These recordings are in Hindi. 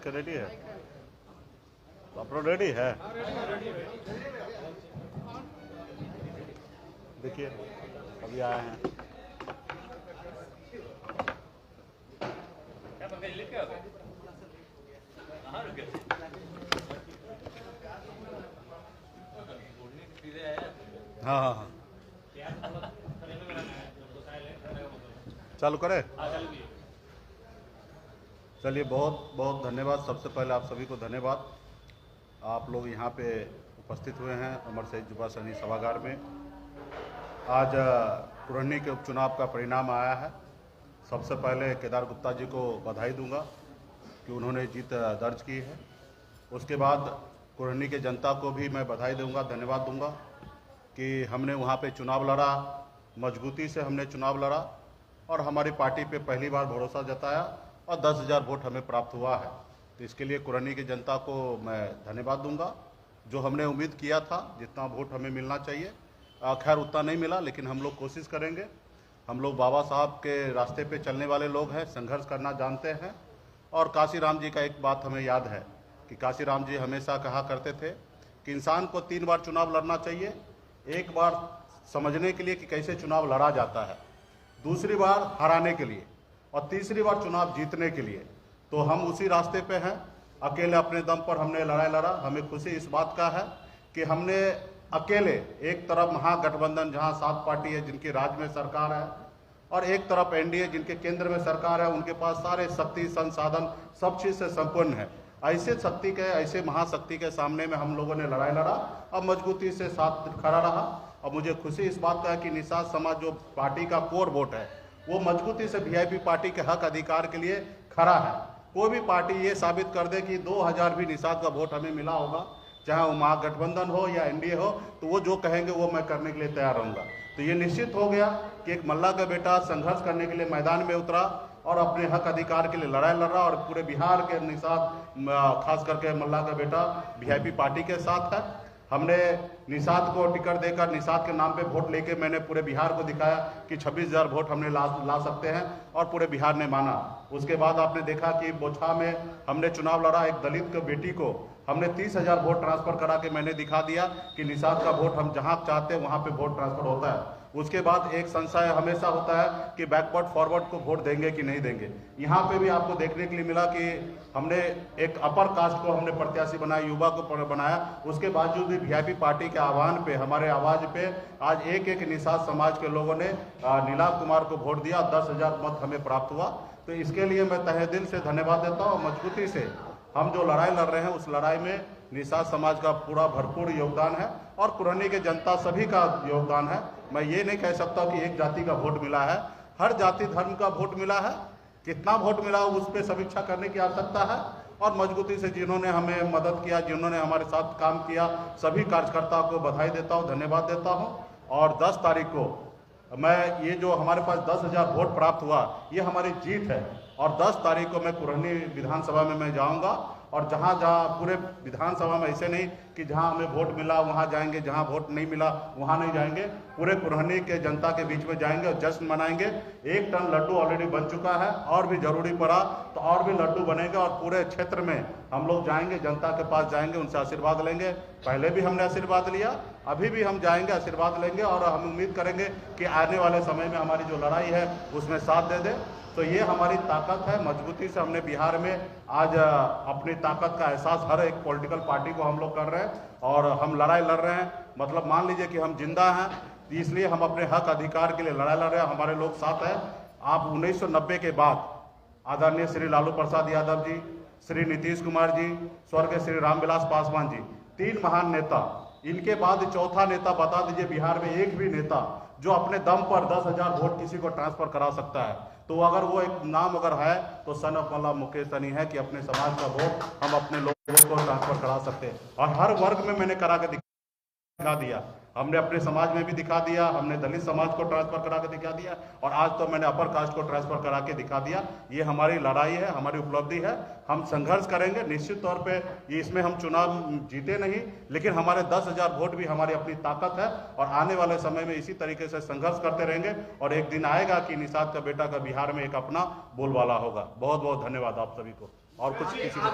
कि रेडी है? तो आप लोग रेडी है? देखिए अभी आए हैं। हाँ हाँ हाँ, चालू करें? चलिए, बहुत बहुत धन्यवाद। सबसे पहले आप सभी को धन्यवाद। आप लोग यहाँ पे उपस्थित हुए हैं अमर शहीद युवा सैनिक सभागार में। आज कुरहनी के उपचुनाव का परिणाम आया है। सबसे पहले केदार गुप्ता जी को बधाई दूंगा कि उन्होंने जीत दर्ज की है। उसके बाद कुरहनी के जनता को भी मैं बधाई दूंगा, धन्यवाद दूंगा कि हमने वहाँ पे चुनाव लड़ा, मजबूती से हमने चुनाव लड़ा और हमारी पार्टी पे पहली बार भरोसा जताया और 10,000 वोट हमें प्राप्त हुआ है। तो इसके लिए कुरहनी की जनता को मैं धन्यवाद दूंगा। जो हमने उम्मीद किया था जितना वोट हमें मिलना चाहिए, खैर उतना नहीं मिला, लेकिन हम लोग कोशिश करेंगे। हम लोग बाबा साहब के रास्ते पे चलने वाले लोग हैं, संघर्ष करना जानते हैं। और काशीराम जी का एक बात हमें याद है कि काशीराम जी हमेशा कहा करते थे कि इंसान को 3 बार चुनाव लड़ना चाहिए। एक बार समझने के लिए कि कैसे चुनाव लड़ा जाता है, दूसरी बार हराने के लिए और तीसरी बार चुनाव जीतने के लिए। तो हम उसी रास्ते पे हैं। अकेले अपने दम पर हमने लड़ाई लड़ा। हमें खुशी इस बात का है कि हमने अकेले, एक तरफ महागठबंधन जहां 7 पार्टी है जिनकी राज्य में सरकार है और एक तरफ एनडीए जिनके केंद्र में सरकार है, उनके पास सारे शक्ति संसाधन सब चीज़ से संपन्न है। ऐसे शक्ति के, ऐसे महाशक्ति के सामने में हम लोगों ने लड़ाई लड़ा और मजबूती से साथ खड़ा रहा। और मुझे खुशी इस बात का है कि निषाद समाज जो पार्टी का कोर वोट है वो मजबूती से वीआईपी पार्टी के हक अधिकार के लिए खड़ा है। कोई भी पार्टी ये साबित कर दे कि 2000 भी निषाद का वोट हमें मिला होगा, चाहे वो महागठबंधन हो या एनडीए हो, तो वो जो कहेंगे वो मैं करने के लिए तैयार रहूँगा। तो ये निश्चित हो गया कि एक मल्ला का बेटा संघर्ष करने के लिए मैदान में उतरा और अपने हक अधिकार के लिए लड़ाई लड़ रहा। और पूरे बिहार के निषाद, खास करके मल्ला का बेटा वीआईपी पार्टी के साथ है। हमने निषाद को टिकट देकर निषाद के नाम पे वोट लेके मैंने पूरे बिहार को दिखाया कि 26,000 वोट हमने ला सकते हैं और पूरे बिहार ने माना। उसके बाद आपने देखा कि बोछा में हमने चुनाव लड़ा, एक दलित के बेटी को हमने 30,000 वोट ट्रांसफर करा के मैंने दिखा दिया कि निषाद का वोट हम जहां चाहते हैं वहां पे वोट ट्रांसफर होता है। उसके बाद एक संशय हमेशा होता है कि बैकवर्ड फॉरवर्ड को वोट देंगे कि नहीं देंगे। यहाँ पे भी आपको देखने के लिए मिला कि हमने एक अपर कास्ट को हमने प्रत्याशी बनाया, युवा को बनाया। उसके बावजूद भी वीआईपी पार्टी के आह्वान पे, हमारे आवाज पे आज एक एक निषाद समाज के लोगों ने नीलाभ कुमार को वोट दिया। 10,000 मत हमें प्राप्त हुआ। तो इसके लिए मैं तहे दिल से धन्यवाद देता हूँ। मजबूती से हम जो लड़ाई लड़ रहे हैं उस लड़ाई में निषाद समाज का पूरा भरपूर योगदान है और कुरहनी के जनता सभी का योगदान है। मैं ये नहीं कह सकता कि एक जाति का वोट मिला है, हर जाति धर्म का वोट मिला है। कितना वोट मिला उस पर समीक्षा करने की आवश्यकता है। और मजबूती से जिन्होंने हमें मदद किया, जिन्होंने हमारे साथ काम किया, सभी कार्यकर्ताओं को बधाई देता हूँ, धन्यवाद देता हूँ। और 10 तारीख को मैं ये जो हमारे पास 10,000 वोट प्राप्त हुआ ये हमारी जीत है। और 10 तारीख को मैं कुरहनी विधानसभा में मैं जाऊंगा और जहां जहां पूरे विधानसभा में, ऐसे नहीं कि जहां हमें वोट मिला वहां जाएंगे, जहां वोट नहीं मिला वहां नहीं जाएंगे, पूरे कुरहनी के जनता के बीच में जाएंगे और जश्न मनाएंगे। 1 टन लड्डू ऑलरेडी बन चुका है और भी जरूरी पड़ा तो और भी लड्डू बनेंगे और पूरे क्षेत्र में हम लोग जाएंगे, जनता के पास जाएंगे, उनसे आशीर्वाद लेंगे। पहले भी हमने आशीर्वाद लिया, अभी भी हम जाएंगे, आशीर्वाद लेंगे और हम उम्मीद करेंगे कि आने वाले समय में हमारी जो लड़ाई है उसमें साथ दे दे। तो ये हमारी ताकत है। मजबूती से हमने बिहार में आज अपनी ताकत का एहसास हर एक पॉलिटिकल पार्टी को हम लोग कर रहे हैं और हम लड़ाई लड़ रहे हैं। मतलब मान लीजिए कि हम जिंदा हैं, इसलिए हम अपने हक अधिकार के लिए लड़ाई लड़ रहे हैं। हमारे लोग साथ हैं। आप 1990 के बाद आदरणीय श्री लालू प्रसाद यादव जी, श्री नीतीश कुमार जी, स्वर्गीय श्री रामविलास पासवान जी, 3 महान नेता। इनके बाद चौथा नेता बता दीजिए बिहार में एक भी नेता जो अपने दम पर 10,000 वोट किसी को ट्रांसफर करा सकता है। तो अगर वो एक नाम अगर है तो सन ऑफ मल्ला मुकेश सहनी है कि अपने समाज का वोट हम अपने लोगों को ट्रांसफर करा सकते हैं। और हर वर्ग में मैंने करा के दिखा दिया। हमने अपने समाज में भी दिखा दिया, हमने दलित समाज को ट्रांसफर करा के दिखा दिया और आज तो मैंने अपर कास्ट को ट्रांसफर करा के दिखा दिया। ये हमारी लड़ाई है, हमारी उपलब्धि है। हम संघर्ष करेंगे निश्चित तौर पे। इसमें हम चुनाव जीते नहीं, लेकिन हमारे 10,000 वोट भी हमारी अपनी ताकत है और आने वाले समय में इसी तरीके से संघर्ष करते रहेंगे और एक दिन आएगा कि निषाद का बेटा का बिहार में एक अपना बोलबाला होगा। बहुत बहुत धन्यवाद आप सभी को। और कुछ किसी को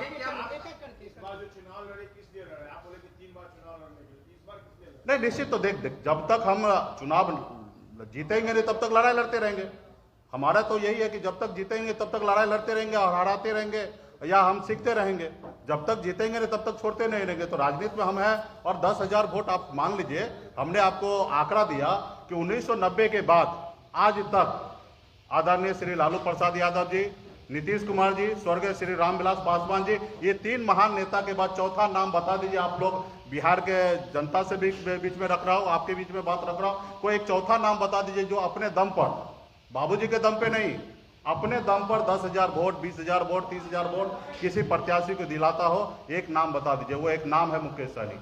नहीं। निश्चित तो देख जब तक हम चुनाव जीतेंगे नहीं तब तक लड़ाई लड़ते रहेंगे। हमारा तो यही है कि जब तक जीतेंगे तब तक लड़ाई लड़ते रहेंगे और हराते रहेंगे, या हम सीखते रहेंगे। जब तक जीतेंगे नहीं तब तक छोड़ते नहीं रहेंगे। तो राजनीति में हम हैं। और 10,000 वोट आप मान लीजिए, हमने आपको आंकड़ा दिया कि 1990 के बाद आज तक आदरणीय श्री लालू प्रसाद यादव जी, नीतीश कुमार जी, स्वर्गीय श्री रामविलास पासवान जी, ये 3 महान नेता के बाद चौथा नाम बता दीजिए आप लोग। बिहार के जनता से भी बीच में रख रहा हूँ, आपके बीच में बात रख रहा हूँ, कोई एक चौथा नाम बता दीजिए जो अपने दम पर, बाबूजी के दम पे नहीं, अपने दम पर 10,000 वोट, 20,000 वोट, 30,000 वोट किसी प्रत्याशी को दिलाता हो। एक नाम बता दीजिए। वो एक नाम है मुकेश सहनी।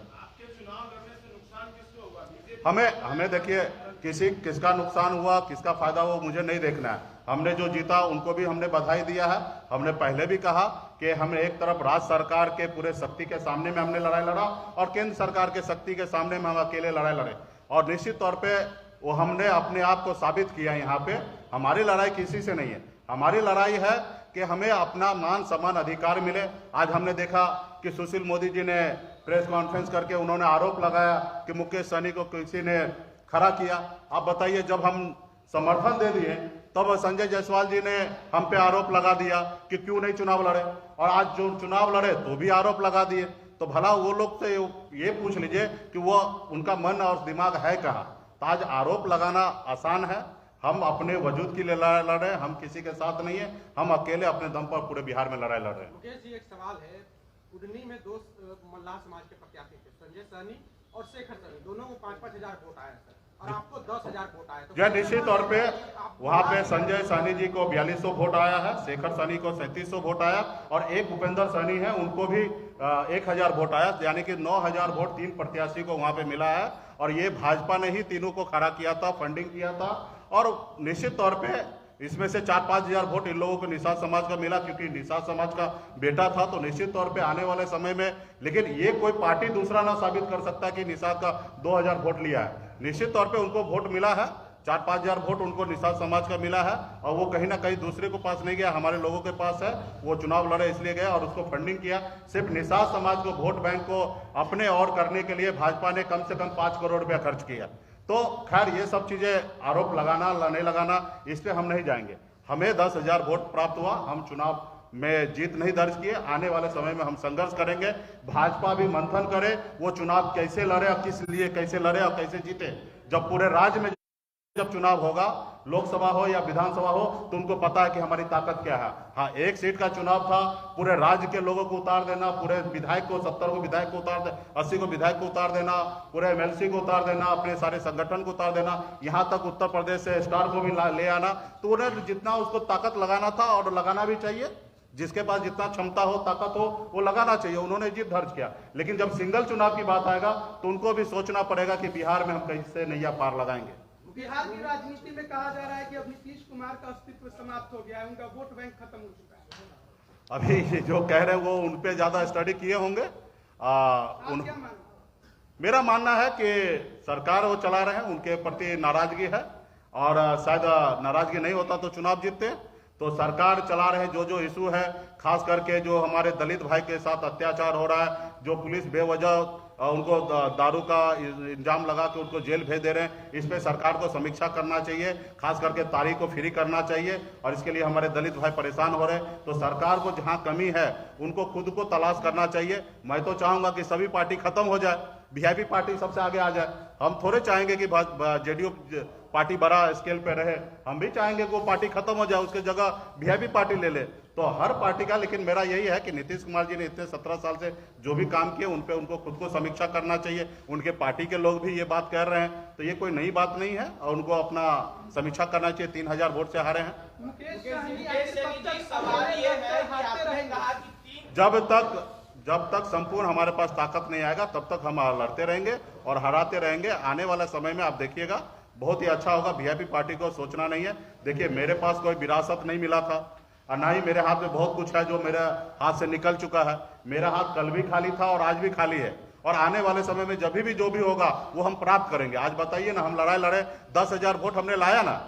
हमें देखिए किसका नुकसान हुआ, किसका फायदा हुआ, मुझे नहीं देखना है। हमने जो जीता उनको भी हमने बधाई दिया है। हमने पहले भी कहा कि हम एक तरफ राज्य सरकार के पूरे शक्ति के सामने में हमने लड़ाई लड़ा और केंद्र सरकार के शक्ति के सामने में हम अकेले लड़ाई लड़े। और निश्चित तौर पे वो हमने अपने आप को साबित किया। यहाँ पे हमारी लड़ाई किसी से नहीं है। हमारी लड़ाई है कि हमें अपना मान सम्मान अधिकार मिले। आज हमने देखा कि सुशील मोदी जी ने प्रेस कॉन्फ्रेंस करके उन्होंने आरोप लगाया कि मुकेश सहनी को किसी ने खड़ा किया। आप बताइए, जब हम समर्थन दे दिए तब संजय जायसवाल जी ने हम पे आरोप लगा दिया कि क्यों नहीं चुनाव लड़े, और आज जो चुनाव लड़े तो भी आरोप लगा दिए। तो भला वो लोग से ये पूछ लीजिए कि वो उनका मन और दिमाग है कहाँ। तो आज आरोप लगाना आसान है। हम अपने वजूद के लिए लड़ रहे हैं, हम किसी के साथ नहीं है। हम अकेले अपने दम पर पूरे बिहार में लड़ाई लड़ रहे हैं। मुकेश जी, एक सवाल है। कुडनी में 2 मल्लाह समाज के प्रत्याशी थे, संजय सहनी और शेखर सहनी, दोनों को 5-5 हजार वोट आया सर, और आपको 10,000 वोट आए। तो निश्चित तौर पे वहाँ पे संजय सहनी जी को 4200 वोट आया है, शेखर सहनी को 3700 वोट आया, और एक भूपेंद्र सहनी है उनको भी 1000 वोट आया। यानी कि 9000 वोट 3 प्रत्याशी को वहाँ पे मिला है। और ये भाजपा ने ही तीनों को खड़ा किया था, फंडिंग किया था। और निश्चित तौर पे इसमें से 4-5 हजार वोट इन लोगों को निषाद समाज का मिला, क्योंकि निषाद समाज का बेटा था। तो निश्चित तौर पे आने वाले समय में, लेकिन ये कोई पार्टी दूसरा ना साबित कर सकता कि निषाद का 2000 वोट लिया है। निश्चित तौर पे उनको वोट मिला है, 4-5 हजार वोट उनको निषाद समाज का मिला है, और वो कहीं ना कहीं दूसरे को पास नहीं गया, हमारे लोगों के पास है। वो चुनाव लड़े इसलिए गया और उसको फंडिंग किया। सिर्फ निषाद समाज को वोट बैंक को अपने और करने के लिए भाजपा ने कम से कम 5 करोड़ रुपया खर्च किया। तो खैर ये सब चीजें आरोप लगाना नहीं लगाना, इस पे हम नहीं जाएंगे। हमें 10,000 वोट प्राप्त हुआ, हम चुनाव में जीत नहीं दर्ज किए। आने वाले समय में हम संघर्ष करेंगे। भाजपा भी मंथन करे वो चुनाव कैसे लड़े और किस लिए कैसे लड़े और कैसे जीते। जब पूरे राज्य में जब चुनाव होगा, लोकसभा हो या विधानसभा हो, तो उनको पता है कि हमारी ताकत क्या है। हाँ, एक सीट का चुनाव था, पूरे राज्य के लोगों को उतार देना, पूरे विधायक को 70 को विधायक को उतार दे, 80 को विधायक को उतार देना, पूरे MLC को उतार देना, अपने सारे संगठन को उतार देना, यहाँ तक उत्तर प्रदेश से स्टार को भी ले आना। तो उन्हें जितना उसको ताकत लगाना था और लगाना भी चाहिए, जिसके पास जितना क्षमता हो, ताकत हो, वो लगाना चाहिए। उन्होंने जीत दर्ज किया। लेकिन जब सिंगल चुनाव की बात आएगा तो उनको भी सोचना पड़ेगा कि बिहार में हम कैसे नैया पार लगाएंगे। बिहार की राजनीति में कहा जा रहा है कि अब नीतीश कुमार का अस्तित्व समाप्त हो गया है, उनका वोट बैंक खत्म हो चुका है। अभी जो कह रहे हैं वो उन पे ज्यादा स्टडी किए होंगे। मेरा मानना है कि सरकार वो चला रहे हैं, उनके प्रति नाराजगी है, और शायद नाराजगी नहीं होता तो चुनाव जीतते। तो सरकार चला रहे जो जो इशू है, खास करके जो हमारे दलित भाई के साथ अत्याचार हो रहा है, जो पुलिस बेवजह उनको दारू का इल्जाम लगा के उनको जेल भेज दे रहे हैं, इस पे सरकार को समीक्षा करना चाहिए। खास करके तारीख को फ्री करना चाहिए, और इसके लिए हमारे दलित भाई परेशान हो रहे हैं। तो सरकार को जहां कमी है उनको खुद को तलाश करना चाहिए। मैं तो चाहूंगा कि सभी पार्टी खत्म हो जाए, वीआईपी पार्टी सबसे आगे आ जाए। हम थोड़े चाहेंगे कि जेडीयू पार्टी बड़ा स्केल पे रहे, हम भी चाहेंगे कि वो पार्टी खत्म हो जाए, उसके जगह वीआईपी पार्टी ले ले। तो हर पार्टी का, लेकिन मेरा यही है कि नीतीश कुमार जी ने इतने 17 साल से जो भी काम किए उन पे उनको खुद को समीक्षा करना चाहिए। उनके पार्टी के लोग भी ये बात कह रहे हैं, तो ये कोई नई बात नहीं है, और उनको अपना समीक्षा करना चाहिए। 3000 वोट से हारे हैं। जब तक संपूर्ण हमारे पास ताकत नहीं आएगा तब तक हम लड़ते रहेंगे और हराते रहेंगे। आने वाले समय में आप देखिएगा बहुत ही अच्छा होगा। वीआईपी पार्टी को सोचना नहीं है। देखिए, मेरे पास कोई विरासत नहीं मिला था, और ना ही मेरे हाथ में बहुत कुछ है जो मेरे हाथ से निकल चुका है। मेरा हाथ कल भी खाली था और आज भी खाली है, और आने वाले समय में जब भी जो भी होगा वो हम प्राप्त करेंगे। आज बताइए ना, हम लड़ाई लड़े, 10,000 वोट हमने लाया ना।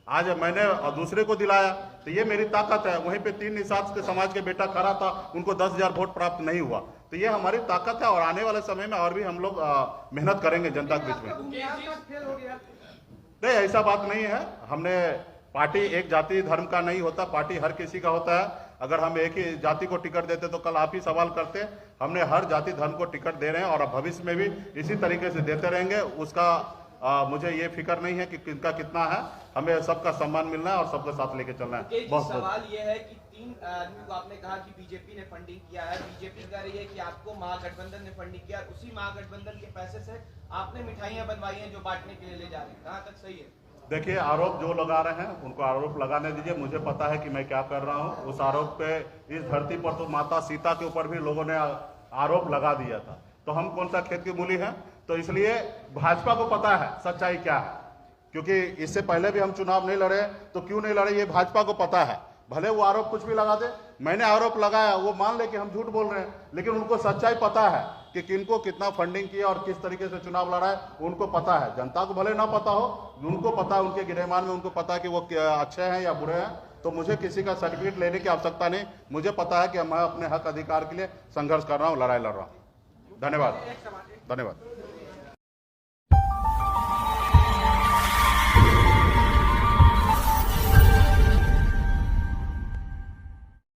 आज मैंने दूसरे को दिलाया, तो ये मेरी ताकत है। वहीं पे 3 निषाद के समाज के बेटा खड़ा था, उनको 10,000 वोट प्राप्त नहीं हुआ। तो ये हमारी ताकत है और आने वाले समय में और भी हम लोग मेहनत करेंगे जनता के बीच में। फेल हो गया। नहीं, ऐसा बात नहीं है। हमने पार्टी एक जाति धर्म का नहीं होता, पार्टी हर किसी का होता है। अगर हम एक ही जाति को टिकट देते तो कल आप ही सवाल करते। हमने हर जाति धर्म को टिकट दे रहे हैं और अब भविष्य में भी इसी तरीके से देते रहेंगे। उसका मुझे ये फिक्र नहीं है कि किनका कितना है, हमें सबका सम्मान मिलना है और सबका साथ लेके चलना है। बहुत सवाल ये है कि 3 आदमी को आपने कहा कि बीजेपी ने फंडिंग किया है, बीजेपी कह रही है कि आपको महागठबंधन ने फंडिंग किया, उसी महागठबंधन के पैसे से आपने मिठाइयां बनवाई हैं जो बांटने के लिए ले जा रहे हैं, कहाँ तक सही है? देखिए, आरोप जो लगा रहे हैं उनको आरोप लगाने दीजिए। मुझे पता है कि मैं क्या कर रहा हूं। उस आरोप पे इस धरती पर तो माता सीता के ऊपर भी लोगों ने आरोप लगा दिया था, तो हम कौन सा खेत की मूली है? तो इसलिए भाजपा को पता है सच्चाई क्या है, क्योंकि इससे पहले भी हम चुनाव नहीं लड़े, तो क्यों नहीं लड़े ये भाजपा को पता है। भले वो आरोप कुछ भी लगा दे, मैंने आरोप लगाया, वो मान ले कि हम झूठ बोल रहे हैं, लेकिन उनको सच्चाई पता है कि किनको कितना फंडिंग किया और किस तरीके से चुनाव लड़ा है, उनको पता है। जनता को भले ना पता हो, उनको पता है, उनके गिरेमान में उनको पता है कि वो अच्छे हैं या बुरे हैं। तो मुझे किसी का सर्टिफिकेट लेने की आवश्यकता नहीं। मुझे पता है कि मैं अपने हक अधिकार के लिए संघर्ष कर रहा हूँ, लड़ाई लड़ रहा हूँ। धन्यवाद, धन्यवाद।